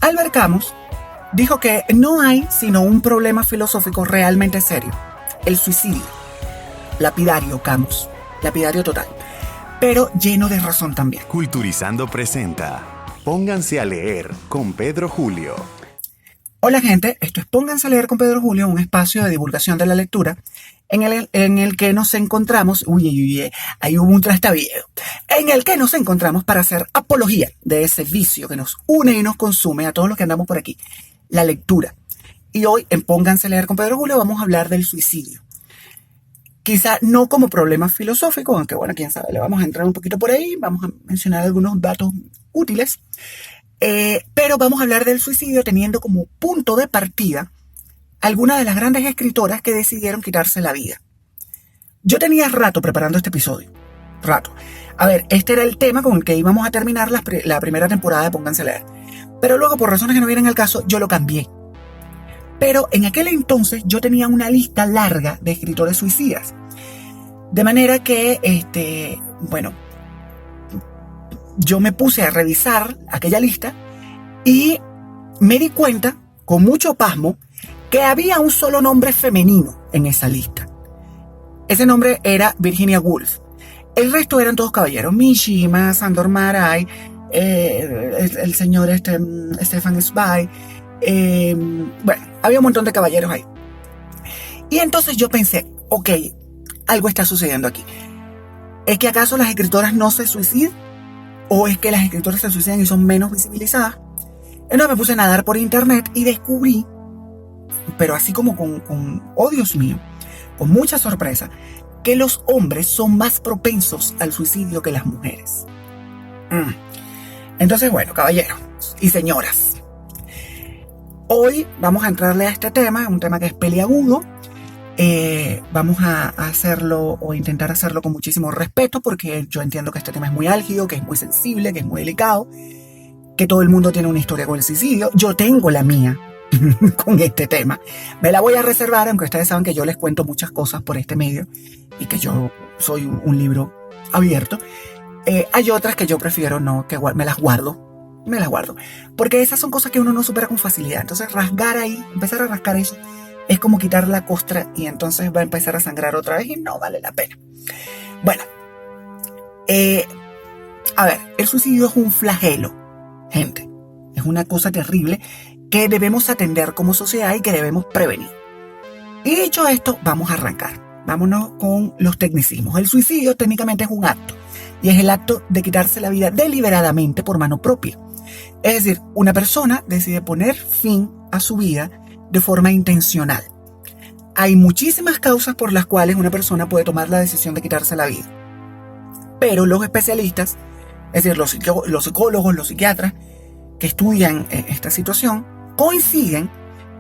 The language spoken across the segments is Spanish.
Albert Camus dijo que no hay sino un problema filosófico realmente serio: el suicidio. Lapidario, Camus. Lapidario total. Pero lleno de razón también. Culturizando presenta Pónganse a leer con Pedro Julio. Hola gente, esto es Pónganse a leer con Pedro Julio, un espacio de divulgación de la lectura en el que nos encontramos, ahí hubo un trastabillo, en el que nos encontramos para hacer apología de ese vicio que nos une y nos consume a todos los que andamos por aquí, la lectura. Y hoy en Pónganse a leer con Pedro Julio vamos a hablar del suicidio. Quizá no como problema filosófico, aunque bueno, quién sabe, le vamos a entrar un poquito por ahí, vamos a mencionar algunos datos útiles, pero vamos a hablar del suicidio teniendo como punto de partida algunas de las grandes escritoras que decidieron quitarse la vida. Yo tenía rato preparando este episodio, rato. A ver, este era el tema con el que íbamos a terminar la primera temporada de Pónganse a leer, pero luego por razones que no vienen al caso, yo lo cambié. Pero en aquel entonces yo tenía una lista larga de escritores suicidas. De manera que, yo me puse a revisar aquella lista y me di cuenta, con mucho pasmo, que había un solo nombre femenino en esa lista. Ese nombre era Virginia Woolf. El resto eran todos caballeros: Mishima, Sandor Marai, el señor Stefan Zweig. Había un montón de caballeros ahí. Y entonces yo pensé, ok, algo está sucediendo aquí. ¿Es que acaso las escritoras no se suicidan? ¿O es que las escritoras se suicidan y son menos visibilizadas? Entonces me puse a nadar por internet y descubrí, pero así como oh Dios mío, con mucha sorpresa, que los hombres son más propensos al suicidio que las mujeres. Entonces, bueno, caballeros y señoras, hoy vamos a entrarle a este tema, un tema que es peliagudo. Vamos a hacerlo o intentar hacerlo con muchísimo respeto, porque yo entiendo que este tema es muy álgido, que es muy sensible, que es muy delicado, que todo el mundo tiene una historia con el suicidio. Yo tengo la mía con este tema. Me la voy a reservar, aunque ustedes saben que yo les cuento muchas cosas por este medio y que yo soy un libro abierto. Hay otras que yo prefiero no, que me las guardo, porque esas son cosas que uno no supera con facilidad. Entonces empezar a rascar eso es como quitar la costra y entonces va a empezar a sangrar otra vez y no vale la pena. Bueno, el suicidio es un flagelo, gente. Es una cosa terrible que debemos atender como sociedad y que debemos prevenir. Y dicho esto, vamos a arrancar. Vámonos con los tecnicismos. El suicidio técnicamente es un acto, y es el acto de quitarse la vida deliberadamente por mano propia. Es decir, una persona decide poner fin a su vida de forma intencional. Hay muchísimas causas por las cuales una persona puede tomar la decisión de quitarse la vida. Pero los especialistas, es decir, los psicólogos, los psiquiatras que estudian esta situación, coinciden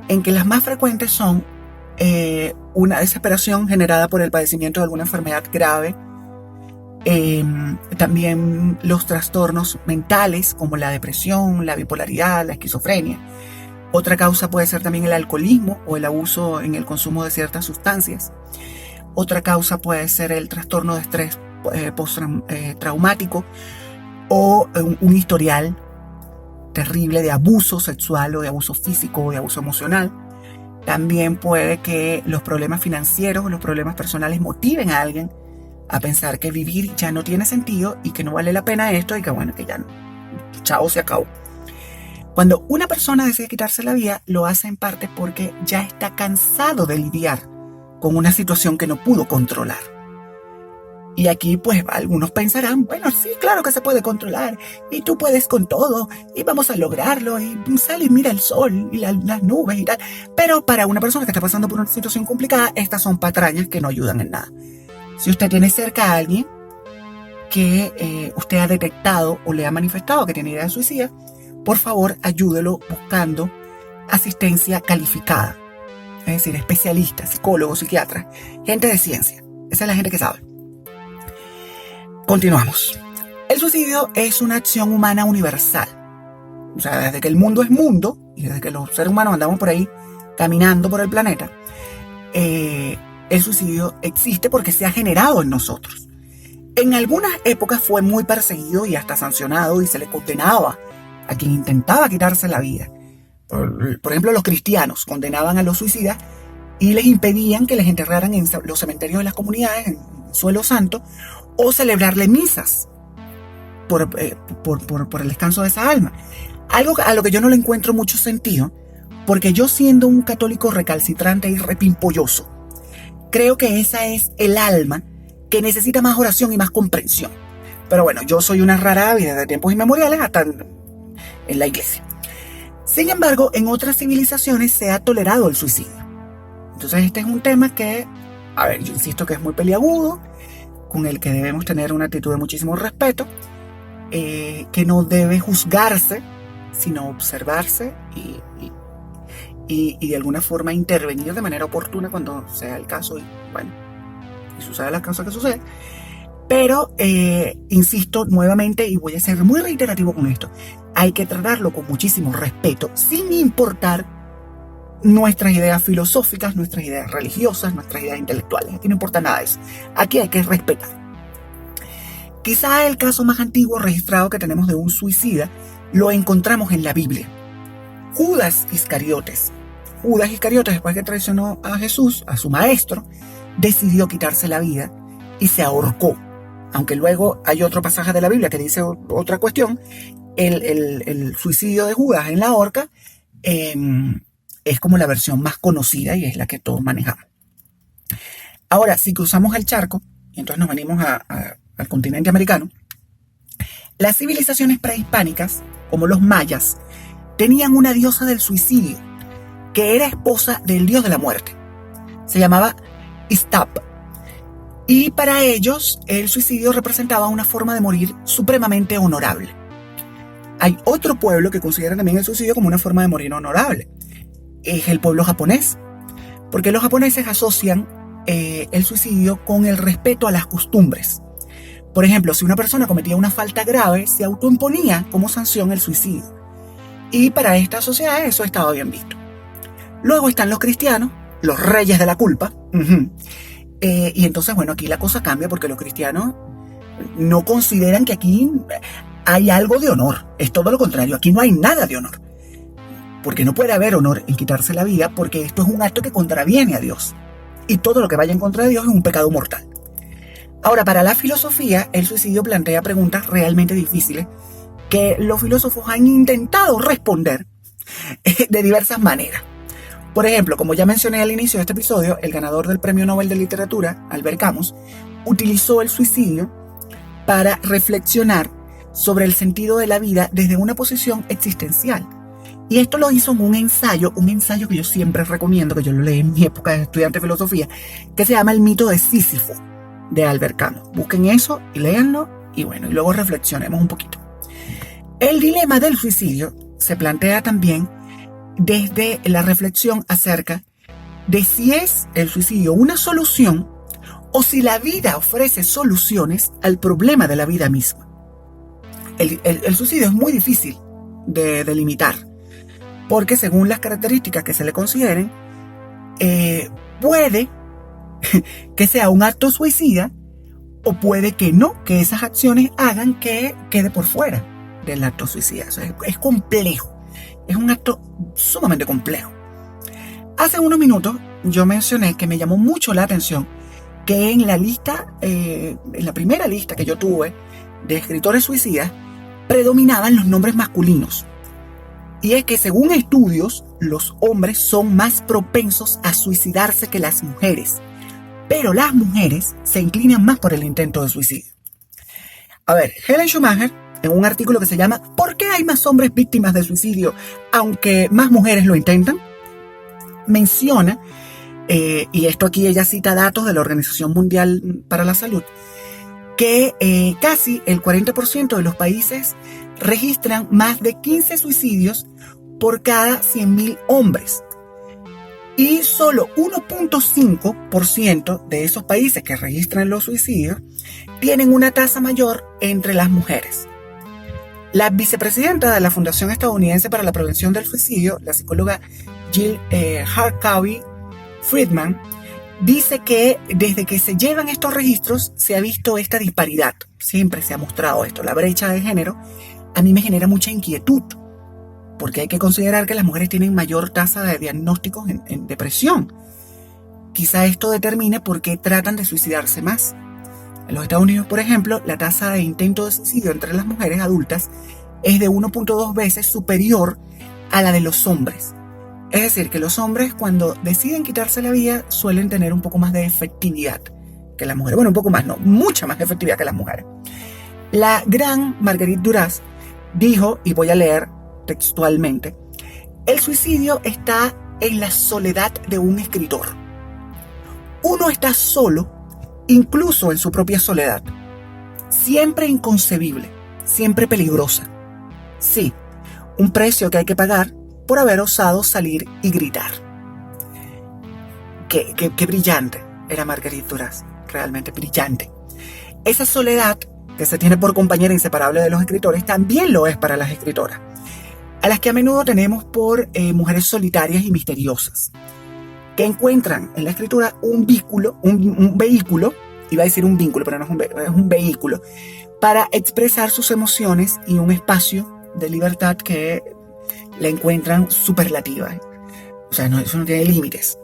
en que las más frecuentes son una desesperación generada por el padecimiento de alguna enfermedad grave, también los trastornos mentales como la depresión, la bipolaridad, la esquizofrenia. Otra causa puede ser también el alcoholismo o el abuso en el consumo de ciertas sustancias. Otra causa puede ser el trastorno de estrés postraumático o un historial terrible de abuso sexual o de abuso físico o de abuso emocional. También puede que los problemas financieros o los problemas personales motiven a alguien a pensar que vivir ya no tiene sentido y que no vale la pena esto y que bueno, que ya chao, se acabó. Cuando una persona decide quitarse la vida, lo hace en parte porque ya está cansado de lidiar con una situación que no pudo controlar. Y aquí pues algunos pensarán, bueno, sí, claro que se puede controlar, y tú puedes con todo, y vamos a lograrlo, y sale y mira el sol, y las nubes y tal. Pero para una persona que está pasando por una situación complicada, estas son patrañas que no ayudan en nada. Si usted tiene cerca a alguien que usted ha detectado o le ha manifestado que tiene idea de suicida, por favor, ayúdelo buscando asistencia calificada. Es decir, especialistas, psicólogos, psiquiatras, gente de ciencia. Esa es la gente que sabe. Continuamos. El suicidio es una acción humana universal. O sea, desde que el mundo es mundo, y desde que los seres humanos andamos por ahí caminando por el planeta, el suicidio existe porque se ha generado en nosotros. En algunas épocas fue muy perseguido y hasta sancionado y se le condenaba a quien intentaba quitarse la vida. Por ejemplo, los cristianos condenaban a los suicidas y les impedían que les enterraran en los cementerios de las comunidades, en suelo santo, o celebrarle misas por el descanso de esa alma. Algo a lo que yo no le encuentro mucho sentido, porque yo, siendo un católico recalcitrante y repimpolloso, creo que esa es el alma que necesita más oración y más comprensión. Pero bueno, yo soy una rara ave desde tiempos inmemoriales hasta en la iglesia. Sin embargo, en otras civilizaciones se ha tolerado el suicidio. Entonces este es un tema que, a ver, yo insisto que es muy peliagudo, con el que debemos tener una actitud de muchísimo respeto, que no debe juzgarse, sino observarse y de alguna forma intervenir de manera oportuna cuando sea el caso y suceda la cosa que sucede. Pero, insisto nuevamente, y voy a ser muy reiterativo con esto, hay que tratarlo con muchísimo respeto, sin importar nuestras ideas filosóficas, nuestras ideas religiosas, nuestras ideas intelectuales. Aquí no importa nada de eso. Aquí hay que respetar. Quizá el caso más antiguo registrado que tenemos de un suicida lo encontramos en la Biblia. Judas Iscariotes, después que traicionó a Jesús, a su maestro, decidió quitarse la vida y se ahorcó. Aunque luego hay otro pasaje de la Biblia que dice otra cuestión, el suicidio de Judas en la horca es como la versión más conocida y es la que todos manejamos. Ahora, si cruzamos el charco y entonces nos venimos al continente americano, las civilizaciones prehispánicas, como los mayas, tenían una diosa del suicidio que era esposa del dios de la muerte. Se llamaba Istap. Y para ellos el suicidio representaba una forma de morir supremamente honorable. Hay otro pueblo que considera también el suicidio como una forma de morir honorable. Es el pueblo japonés, porque los japoneses asocian el suicidio con el respeto a las costumbres. Por ejemplo, si una persona cometía una falta grave, se autoimponía como sanción el suicidio. Y para esta sociedad eso estaba bien visto. Luego están los cristianos, los reyes de la culpa. Y entonces, bueno, aquí la cosa cambia porque los cristianos no consideran que aquí hay algo de honor. Es todo lo contrario, aquí no hay nada de honor. Porque no puede haber honor en quitarse la vida, porque esto es un acto que contraviene a Dios. Y todo lo que vaya en contra de Dios es un pecado mortal. Ahora, para la filosofía, el suicidio plantea preguntas realmente difíciles que los filósofos han intentado responder de diversas maneras. Por ejemplo, como ya mencioné al inicio de este episodio, el ganador del Premio Nobel de Literatura, Albert Camus, utilizó el suicidio para reflexionar sobre el sentido de la vida desde una posición existencial. Y esto lo hizo en un ensayo que yo siempre recomiendo, que yo lo leí en mi época de estudiante de filosofía, que se llama El mito de Sísifo, de Albert Camus. Busquen eso y léanlo, y bueno, y luego reflexionemos un poquito. El dilema del suicidio se plantea también desde la reflexión acerca de si es el suicidio una solución o si la vida ofrece soluciones al problema de la vida misma. El suicidio es muy difícil de delimitar, porque según las características que se le consideren, puede que sea un acto suicida o puede que no, que esas acciones hagan que quede por fuera del acto suicida. O sea, es complejo, es un acto sumamente complejo. Hace unos minutos yo mencioné que me llamó mucho la atención que en la lista, en la primera lista que yo tuve de escritores suicidas, predominaban los nombres masculinos. Y es que según estudios, los hombres son más propensos a suicidarse que las mujeres, pero las mujeres se inclinan más por el intento de suicidio. A ver, Helen Schumacher, en un artículo que se llama ¿Por qué hay más hombres víctimas de suicidio aunque más mujeres lo intentan?, menciona, y esto aquí ella cita datos de la Organización Mundial para la Salud, que casi el 40% de los países registran más de 15 suicidios por cada 100.000 hombres. Y solo 1.5% de esos países que registran los suicidios tienen una tasa mayor entre las mujeres. La vicepresidenta de la Fundación Estadounidense para la Prevención del Suicidio, la psicóloga Jill Harkavy Friedman, dice que desde que se llevan estos registros se ha visto esta disparidad. Siempre se ha mostrado esto, la brecha de género. A mí me genera mucha inquietud, porque hay que considerar que las mujeres tienen mayor tasa de diagnósticos en depresión. Quizá esto determine por qué tratan de suicidarse más. En los Estados Unidos, por ejemplo, la tasa de intento de suicidio entre las mujeres adultas es de 1.2 veces superior a la de los hombres. Es decir, que los hombres cuando deciden quitarse la vida suelen tener un poco más de efectividad que las mujeres. Bueno, un poco más, no, mucha más efectividad que las mujeres. La gran Marguerite Duras dijo, y voy a leer textualmente, el suicidio está en la soledad de un escritor. Uno está solo, incluso en su propia soledad, siempre inconcebible, siempre peligrosa. Sí, un precio que hay que pagar por haber osado salir y gritar. Qué brillante era Marguerite Duras, realmente brillante. Esa soledad que se tiene por compañera inseparable de los escritores también lo es para las escritoras, a las que a menudo tenemos por mujeres solitarias y misteriosas, que encuentran en la escritura un vehículo, iba a decir un vínculo, pero no es un vehículo, para expresar sus emociones y un espacio de libertad que la encuentran superlativa. O sea, eso no tiene límites,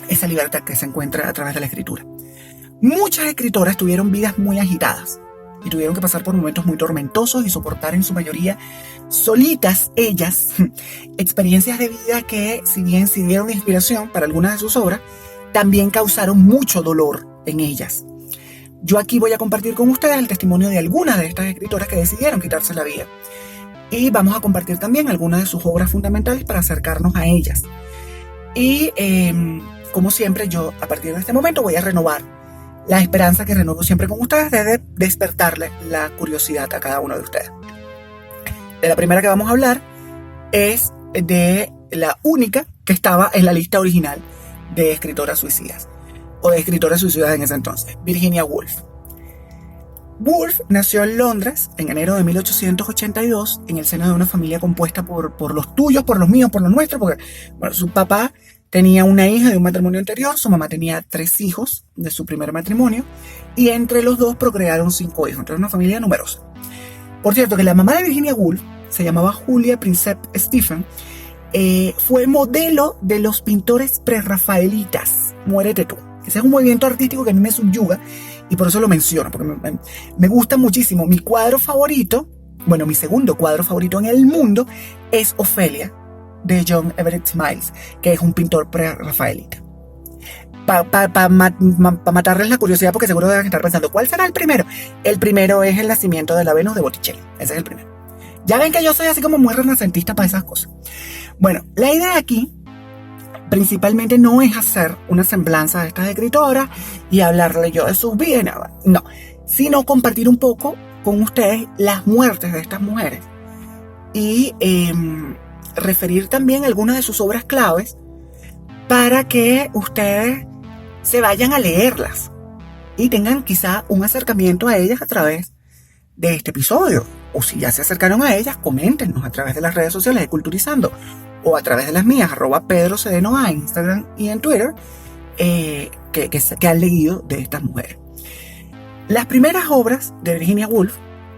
esa libertad que se encuentra a través de la escritura. Muchas escritoras tuvieron vidas muy agitadas y tuvieron que pasar por momentos muy tormentosos y soportar en su mayoría solitas ellas experiencias de vida que, si bien sirvieron de inspiración para algunas de sus obras, también causaron mucho dolor en ellas. Yo aquí voy a compartir con ustedes el testimonio de algunas de estas escritoras que decidieron quitarse la vida, y vamos a compartir también algunas de sus obras fundamentales para acercarnos a ellas. Y como siempre, yo a partir de este momento voy a renovar la esperanza que renuevo siempre con ustedes de despertarle la curiosidad a cada uno de ustedes. De la primera que vamos a hablar es de la única que estaba en la lista original de escritoras suicidas, o de escritoras suicidas en ese entonces, Virginia Woolf. Woolf nació en Londres en enero de 1882 en el seno de una familia compuesta por los tuyos, por los míos, por los nuestros, porque bueno, su papá tenía una hija de un matrimonio anterior, su mamá tenía 3 hijos de su primer matrimonio, y entre los dos procrearon 5 hijos, entonces una familia numerosa. Por cierto, que la mamá de Virginia Woolf se llamaba Julia Princep Stephen, fue modelo de los pintores prerrafaelitas. Muérete tú. Ese es un movimiento artístico que a mí me subyuga y por eso lo menciono, porque me gusta muchísimo. Mi cuadro favorito, bueno, mi segundo cuadro favorito en el mundo es Ofelia, de John Everett Miles, que es un pintor prerrafaelita. Para matarles la curiosidad, porque seguro deben estar pensando, ¿cuál será el primero? El primero es El nacimiento de la Venus de Botticelli. Ese es el primero. Ya ven que yo soy así como muy renacentista para esas cosas. Bueno, la idea aquí principalmente no es hacer una semblanza de estas escritoras y hablarle yo de sus vidas, no, sino compartir un poco con ustedes las muertes de estas mujeres y referir también algunas de sus obras claves para que ustedes se vayan a leerlas y tengan quizá un acercamiento a ellas a través de este episodio. O si ya se acercaron a ellas, coméntenos a través de las redes sociales de Culturizando o a través de las mías, @PedroCedeno en Instagram y en Twitter, que han leído de estas mujeres. Las primeras obras de Virginia Woolf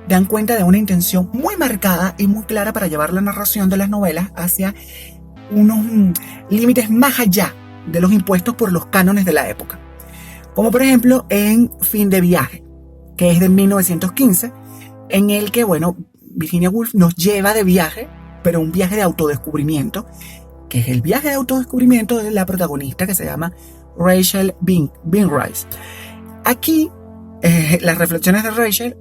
dan cuenta de una intención muy marcada y muy clara para llevar la narración de las novelas hacia unos límites más allá de los impuestos por los cánones de la época. Como por ejemplo en Fin de viaje, que es de 1915, en el que, bueno, Virginia Woolf nos lleva de viaje, pero un viaje de autodescubrimiento, que es el viaje de autodescubrimiento de la protagonista, que se llama Rachel Beanrice. Aquí, las reflexiones de Rachel,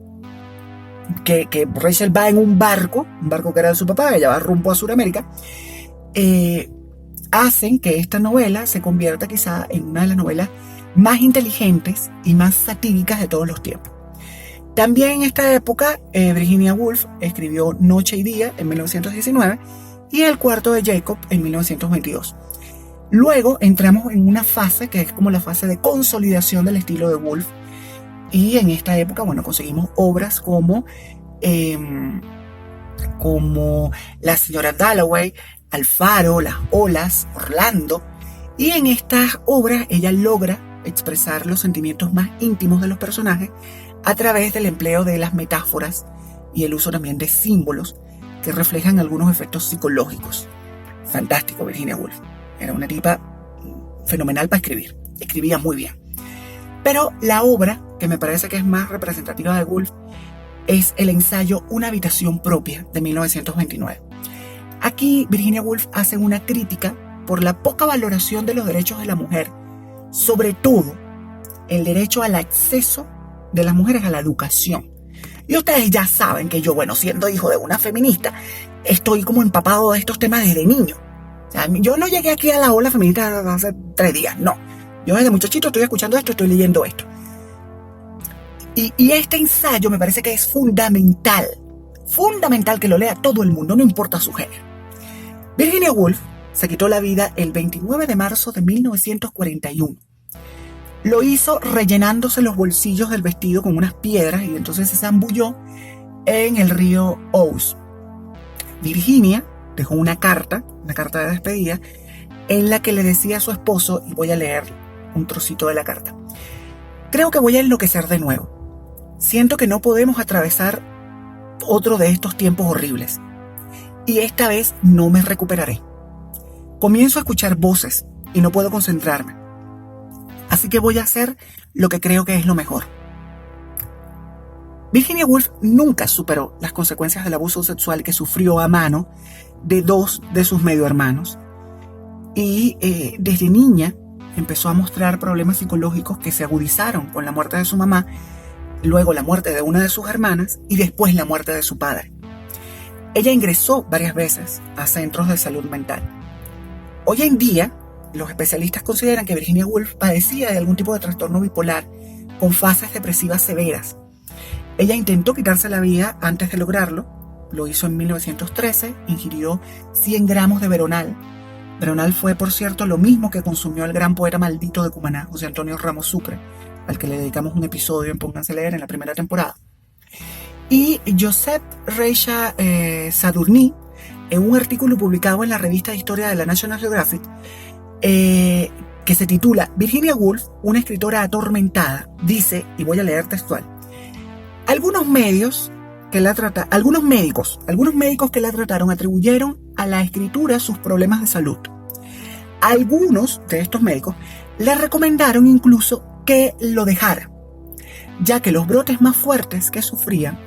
que Rachel va en un barco que era de su papá, ella va rumbo a Sudamérica, hacen que esta novela se convierta quizá en una de las novelas más inteligentes y más satíricas de todos los tiempos. También en esta época, Virginia Woolf escribió Noche y Día en 1919 y El cuarto de Jacob en 1922. Luego entramos en una fase que es como la fase de consolidación del estilo de Woolf, y en esta época, bueno, conseguimos obras como La señora Dalloway, Alfaro, Las olas, Orlando, y en estas obras ella logra expresar los sentimientos más íntimos de los personajes a través del empleo de las metáforas y el uso también de símbolos que reflejan algunos efectos psicológicos. Fantástico, Virginia Woolf. Era una tipa fenomenal para escribir. Escribía muy bien. Pero la obra que me parece que es más representativa de Woolf es el ensayo Una habitación propia, de 1929. Aquí Virginia Woolf hace una crítica por la poca valoración de los derechos de la mujer, sobre todo el derecho al acceso de las mujeres a la educación. Y ustedes ya saben que yo, siendo hijo de una feminista, estoy como empapado de estos temas desde niño. O sea, yo no llegué aquí a la ola feminista hace 3 días, no. Yo desde muchachito estoy escuchando esto, estoy leyendo esto. Y este ensayo me parece que es fundamental que lo lea todo el mundo, no importa su género. Virginia Woolf se quitó la vida el 29 de marzo de 1941. Lo hizo rellenándose los bolsillos del vestido con unas piedras y entonces se zambulló en el río Ouse. Virginia dejó una carta de despedida, en la que le decía a su esposo, y voy a leer un trocito de la carta: creo que voy a enloquecer de nuevo. Siento que no podemos atravesar otro de estos tiempos horribles. Y esta vez no me recuperaré. Comienzo a escuchar voces y no puedo concentrarme. Así que voy a hacer lo que creo que es lo mejor. Virginia Woolf nunca superó las consecuencias del abuso sexual que sufrió a mano de 2 de sus medio hermanos. Y desde niña empezó a mostrar problemas psicológicos que se agudizaron con la muerte de su mamá, luego la muerte de una de sus hermanas y después la muerte de su padre. Ella ingresó varias veces a centros de salud mental. Hoy en día, los especialistas consideran que Virginia Woolf padecía de algún tipo de trastorno bipolar con fases depresivas severas. Ella intentó quitarse la vida antes de lograrlo. Lo hizo en 1913, ingirió 100 gramos de Veronal. Veronal fue, por cierto, lo mismo que consumió el gran poeta maldito de Cumaná, José Antonio Ramos Sucre, al que le dedicamos un episodio en Pónganse a Leer en la primera temporada. Y Joseph Reicha Sadurní, en un artículo publicado en la revista de historia de la National Geographic, que se titula Virginia Woolf, una escritora atormentada, dice, y voy a leer textual: algunos médicos que la trataron atribuyeron a la escritura sus problemas de salud. Algunos de estos médicos le recomendaron incluso que lo dejara, ya que los brotes más fuertes que sufría,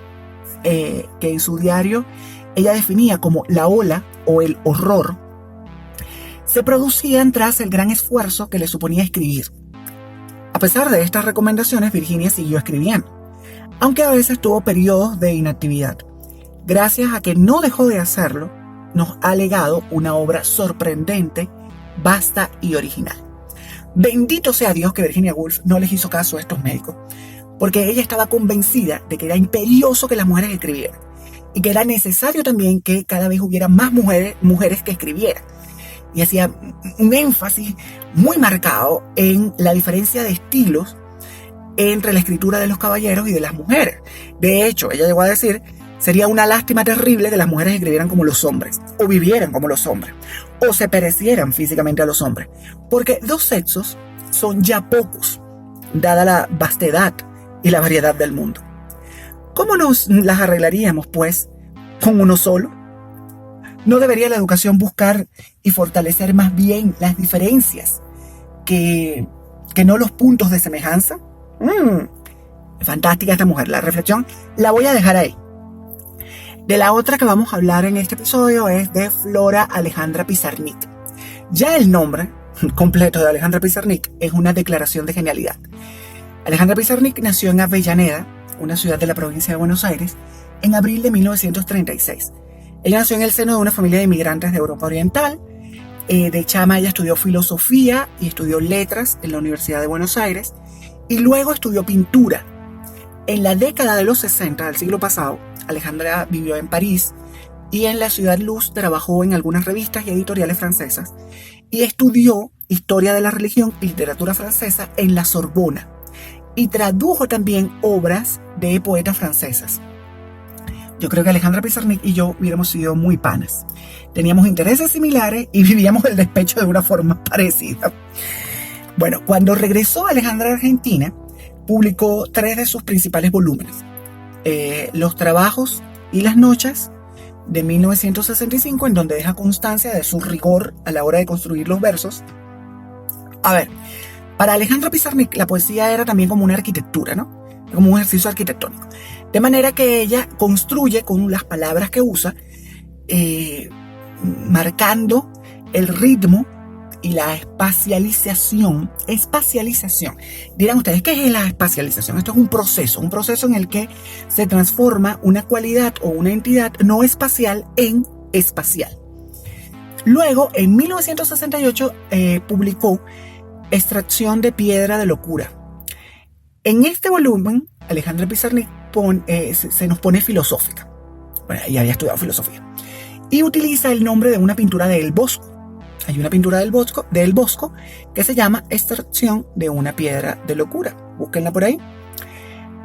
que en su diario ella definía como la ola o el horror, se producían tras el gran esfuerzo que le suponía escribir. A pesar de estas recomendaciones, Virginia siguió escribiendo, aunque a veces tuvo periodos de inactividad. Gracias a que no dejó de hacerlo, nos ha legado una obra sorprendente, vasta y original. Bendito sea Dios que Virginia Woolf no les hizo caso a estos médicos, porque ella estaba convencida de que era imperioso que las mujeres escribieran y que era necesario también que cada vez hubiera más mujeres que escribieran. Y hacía un énfasis muy marcado en la diferencia de estilos entre la escritura de los caballeros y de las mujeres. De hecho, ella llegó a decir: sería una lástima terrible que las mujeres escribieran como los hombres, o vivieran como los hombres, o se parecieran físicamente a los hombres, porque 2 sexos son ya pocos, dada la vastedad y la variedad del mundo. ¿Cómo nos las arreglaríamos, pues, con uno solo? ¿No debería la educación buscar y fortalecer más bien las diferencias que no los puntos de semejanza? Fantástica esta mujer. La reflexión la voy a dejar ahí. De la otra que vamos a hablar en este episodio es de Flora Alejandra Pizarnik. Ya el nombre completo de Alejandra Pizarnik es una declaración de genialidad. Alejandra Pizarnik nació en Avellaneda, una ciudad de la provincia de Buenos Aires, en abril de 1936. Ella nació en el seno de una familia de inmigrantes de Europa Oriental. De chama ella estudió filosofía y estudió letras en la Universidad de Buenos Aires y luego estudió pintura. En la década de los 60 del siglo pasado, Alejandra vivió en París y en la Ciudad Luz trabajó en algunas revistas y editoriales francesas y estudió historia de la religión y literatura francesa en la Sorbona y tradujo también obras de poetas francesas. Yo creo que Alejandra Pizarnik y yo hubiéramos sido muy panas. Teníamos intereses similares y vivíamos el despecho de una forma parecida. Bueno, cuando regresó Alejandra a Argentina, publicó 3 de sus principales volúmenes: Los trabajos y las noches, de 1965, en donde deja constancia de su rigor a la hora de construir los versos. A ver, para Alejandra Pizarnik la poesía era también como una arquitectura, ¿no? Como un ejercicio arquitectónico. De manera que ella construye con las palabras que usa, marcando el ritmo y la espacialización. Dirán ustedes, ¿qué es la espacialización? Esto es un proceso en el que se transforma una cualidad o una entidad no espacial en espacial. Luego, en 1968, publicó Extracción de Piedra de Locura. En este volumen, Alejandra Pizarnik se nos pone filosófica. Bueno, ella había estudiado filosofía. Y utiliza el nombre de una pintura de El Bosco. Hay una pintura del Bosco que se llama Extracción de una Piedra de Locura. Búsquenla por ahí.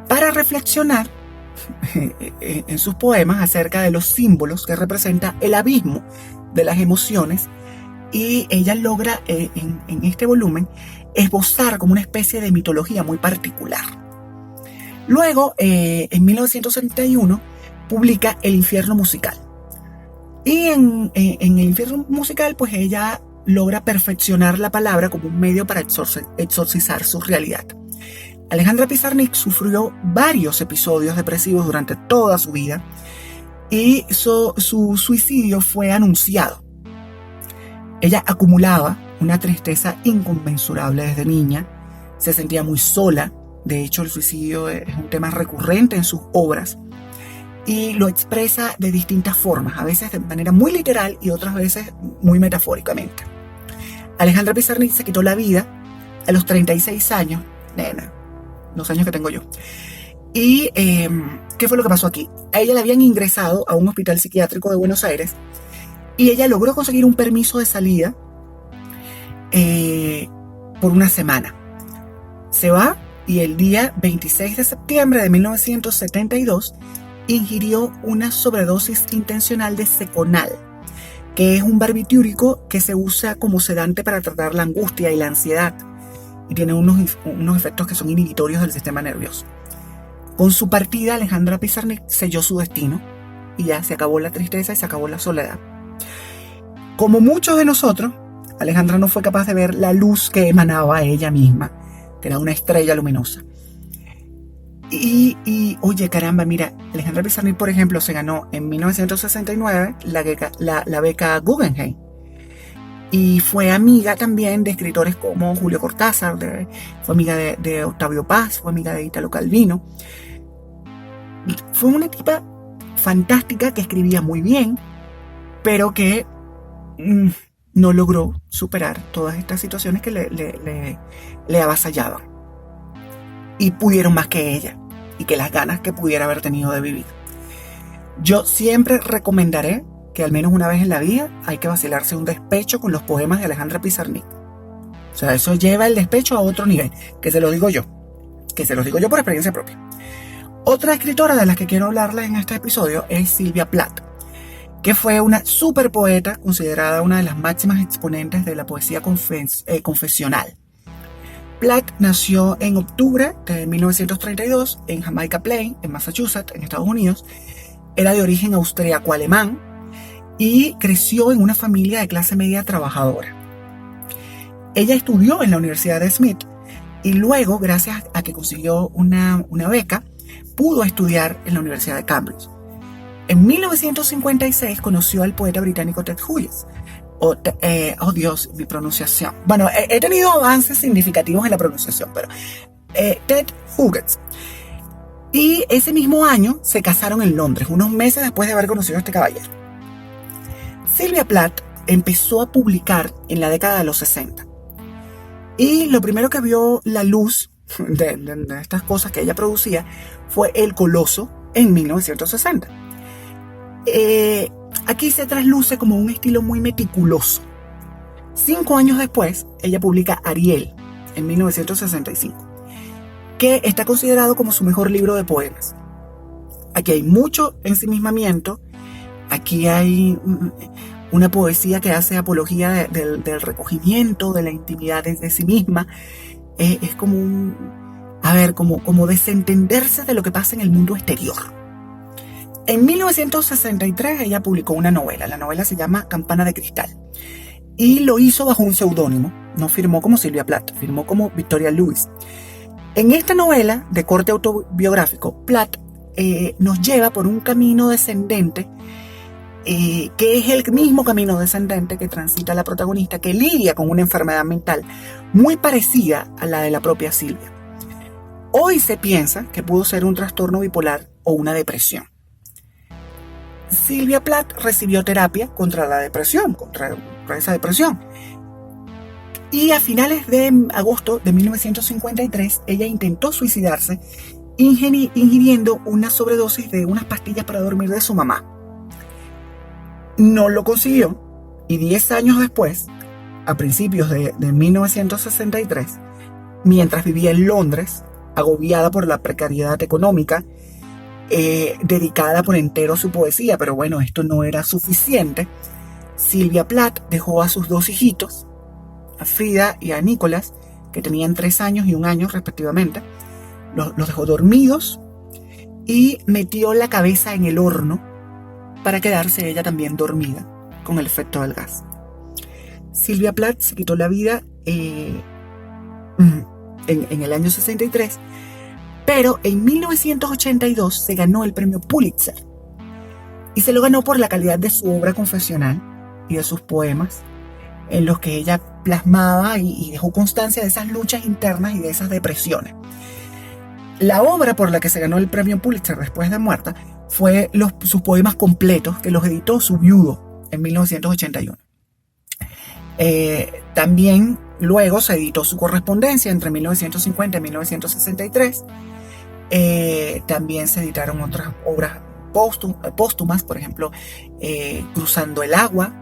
Para reflexionar en sus poemas acerca de los símbolos que representa el abismo de las emociones. Y ella logra en este volumen esbozar como una especie de mitología muy particular. Luego, en 1971, publica El Infierno Musical. Y en El Infierno Musical, pues ella logra perfeccionar la palabra como un medio para exorcizar su realidad. Alejandra Pizarnik sufrió varios episodios depresivos durante toda su vida y su suicidio fue anunciado. Ella acumulaba una tristeza inconmensurable desde niña, se sentía muy sola. De hecho, el suicidio es un tema recurrente en sus obras y lo expresa de distintas formas, a veces de manera muy literal y otras veces muy metafóricamente. Alejandra Pizarnik se quitó la vida a los 36 años, los años que tengo yo. ¿Y qué fue lo que pasó aquí? A ella la habían ingresado a un hospital psiquiátrico de Buenos Aires y ella logró conseguir un permiso de salida por una semana. Se va y el día 26 de septiembre de 1972 ingirió una sobredosis intencional de Seconal, que es un barbitúrico que se usa como sedante para tratar la angustia y la ansiedad y tiene unos efectos que son inhibitorios del sistema nervioso. Con su partida, Alejandra Pizarnik selló su destino y ya se acabó la tristeza y se acabó la soledad. Como muchos de nosotros, Alejandra no fue capaz de ver la luz que emanaba ella misma, que era una estrella luminosa. Y oye, caramba, mira, Alejandra Pizarnik, por ejemplo, se ganó en 1969 la beca Guggenheim. Y fue amiga también de escritores como Julio Cortázar, fue amiga de Octavio Paz, fue amiga de Italo Calvino. Fue una tipa fantástica que escribía muy bien, pero que no logró superar todas estas situaciones que le avasallaban. Y pudieron más que ella, y que las ganas que pudiera haber tenido de vivir. Yo siempre recomendaré que al menos una vez en la vida hay que vacilarse un despecho con los poemas de Alejandra Pizarnik. O sea, eso lleva el despecho a otro nivel, que se lo digo yo por experiencia propia. Otra escritora de las que quiero hablarles en este episodio es Sylvia Plath, que fue una super poeta considerada una de las máximas exponentes de la poesía confesional. Plath nació en octubre de 1932 en Jamaica Plain, en Massachusetts, en Estados Unidos. Era de origen austriaco-alemán y creció en una familia de clase media trabajadora. Ella estudió en la Universidad de Smith y luego, gracias a que consiguió una beca, pudo estudiar en la Universidad de Cambridge. En 1956 conoció al poeta británico Ted Hughes. Oh Dios, mi pronunciación. Bueno, he tenido avances significativos en la pronunciación, pero Ted Hughes. Y ese mismo año se casaron en Londres, unos meses después de haber conocido a este caballero. Sylvia Plath empezó a publicar en la década de los 60. Y lo primero que vio la luz de estas cosas que ella producía fue El Coloso en 1960. Aquí se trasluce como un estilo muy meticuloso. 5 años después, ella publica Ariel, en 1965, que está considerado como su mejor libro de poemas. Aquí hay mucho ensimismamiento, aquí hay una poesía que hace apología del recogimiento, de la intimidad de sí misma. Es como como desentenderse de lo que pasa en el mundo exterior. En 1963 ella publicó una novela. La novela se llama Campana de Cristal. Y lo hizo bajo un seudónimo. No firmó como Sylvia Plath, firmó como Victoria Lewis. En esta novela de corte autobiográfico, Plath nos lleva por un camino descendente, que es el mismo camino descendente que transita la protagonista, que lidia con una enfermedad mental muy parecida a la de la propia Sylvia. Hoy se piensa que pudo ser un trastorno bipolar o una depresión. Sylvia Plath recibió terapia contra la depresión, contra esa depresión. Y a finales de agosto de 1953, ella intentó suicidarse ingiriendo una sobredosis de unas pastillas para dormir de su mamá. No lo consiguió y 10 años después, a principios de 1963, mientras vivía en Londres, agobiada por la precariedad económica, dedicada por entero a su poesía, pero bueno, esto no era suficiente. Sylvia Plath dejó a sus 2 hijitos, a Frida y a Nicholas, que tenían 3 años y 1 año respectivamente. Los dejó dormidos y metió la cabeza en el horno para quedarse ella también dormida con el efecto del gas. Sylvia Plath se quitó la vida en el año 63, pero en 1982 se ganó el premio Pulitzer y se lo ganó por la calidad de su obra confesional y de sus poemas, en los que ella plasmaba y dejó constancia de esas luchas internas y de esas depresiones. La obra por la que se ganó el premio Pulitzer después de muerta fue sus poemas completos, que los editó su viudo en 1981. También luego se editó su correspondencia entre 1950 y 1963. También se editaron otras obras póstumas, por ejemplo, Cruzando el agua,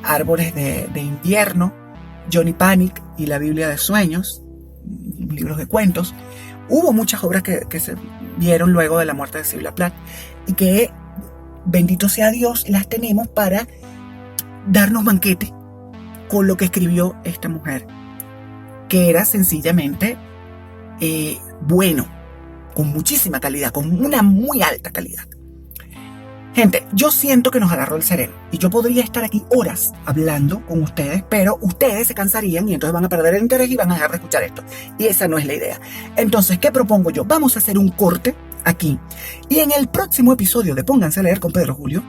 Árboles de invierno, Johnny Panic y la Biblia de sueños, libros de cuentos. Hubo muchas obras que se vieron luego de la muerte de Sylvia Plath y que, bendito sea Dios, las tenemos para darnos banquete con lo que escribió esta mujer, que era sencillamente bueno, con muchísima calidad, con una muy alta calidad. Gente, yo siento que nos agarró el cerebro y yo podría estar aquí horas hablando con ustedes, pero ustedes se cansarían y entonces van a perder el interés y van a dejar de escuchar esto. Y esa no es la idea. Entonces, ¿qué propongo yo? Vamos a hacer un corte aquí y en el próximo episodio de Pónganse a leer con Pedro Julio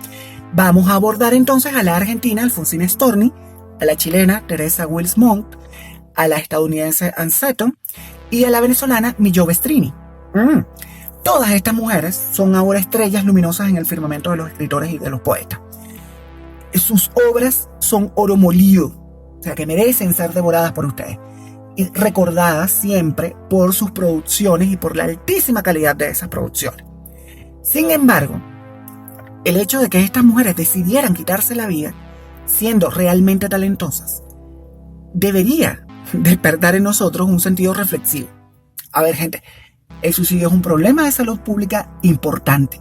vamos a abordar entonces a la argentina Alfonsina Storni, a la chilena Teresa Wills Montt, a la estadounidense Ann Seton y a la venezolana Millo Bestrini. Todas estas mujeres son ahora estrellas luminosas en el firmamento de los escritores y de los poetas. Sus obras son oro molido, o sea que merecen ser devoradas por ustedes y recordadas siempre por sus producciones y por la altísima calidad de esas producciones. Sin embargo, el hecho de que estas mujeres decidieran quitarse la vida siendo realmente talentosas debería despertar en nosotros un sentido reflexivo. A ver, gente, el suicidio es un problema de salud pública importante,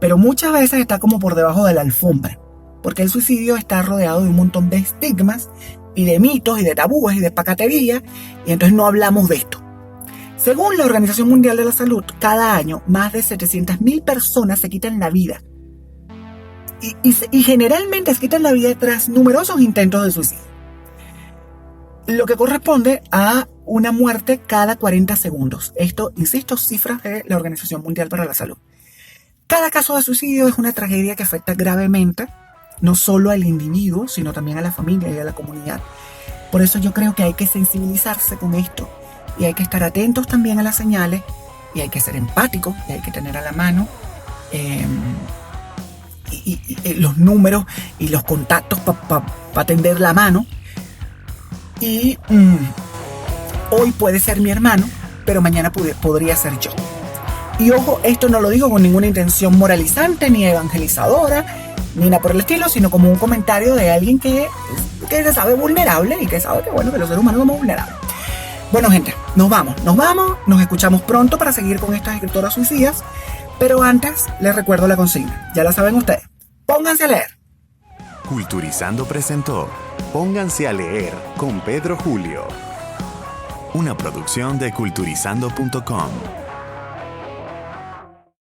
pero muchas veces está como por debajo de la alfombra, porque el suicidio está rodeado de un montón de estigmas y de mitos y de tabúes y de pacatería, y entonces no hablamos de esto. Según la Organización Mundial de la Salud, cada año más de 700.000 personas se quitan la vida, y generalmente se quitan la vida tras numerosos intentos de suicidio, lo que corresponde a una muerte cada 40 segundos. Esto, insisto, cifras de la Organización Mundial para la Salud. Cada caso de suicidio es una tragedia que afecta gravemente no solo al individuo, sino también a la familia y a la comunidad. Por eso yo creo que hay que sensibilizarse con esto y hay que estar atentos también a las señales y hay que ser empáticos y hay que tener a la mano los números y los contactos para tender la mano. Y hoy puede ser mi hermano, pero mañana podría ser yo. Y ojo, esto no lo digo con ninguna intención moralizante, ni evangelizadora, ni nada por el estilo, sino como un comentario de alguien que se sabe vulnerable y que sabe que, bueno, que los seres humanos somos vulnerables. Bueno, gente, nos vamos, nos escuchamos pronto para seguir con estas escritoras suicidas, pero antes les recuerdo la consigna, ya la saben ustedes, pónganse a leer. Culturizando presentó Pónganse a leer con Pedro Julio. Una producción de culturizando.com.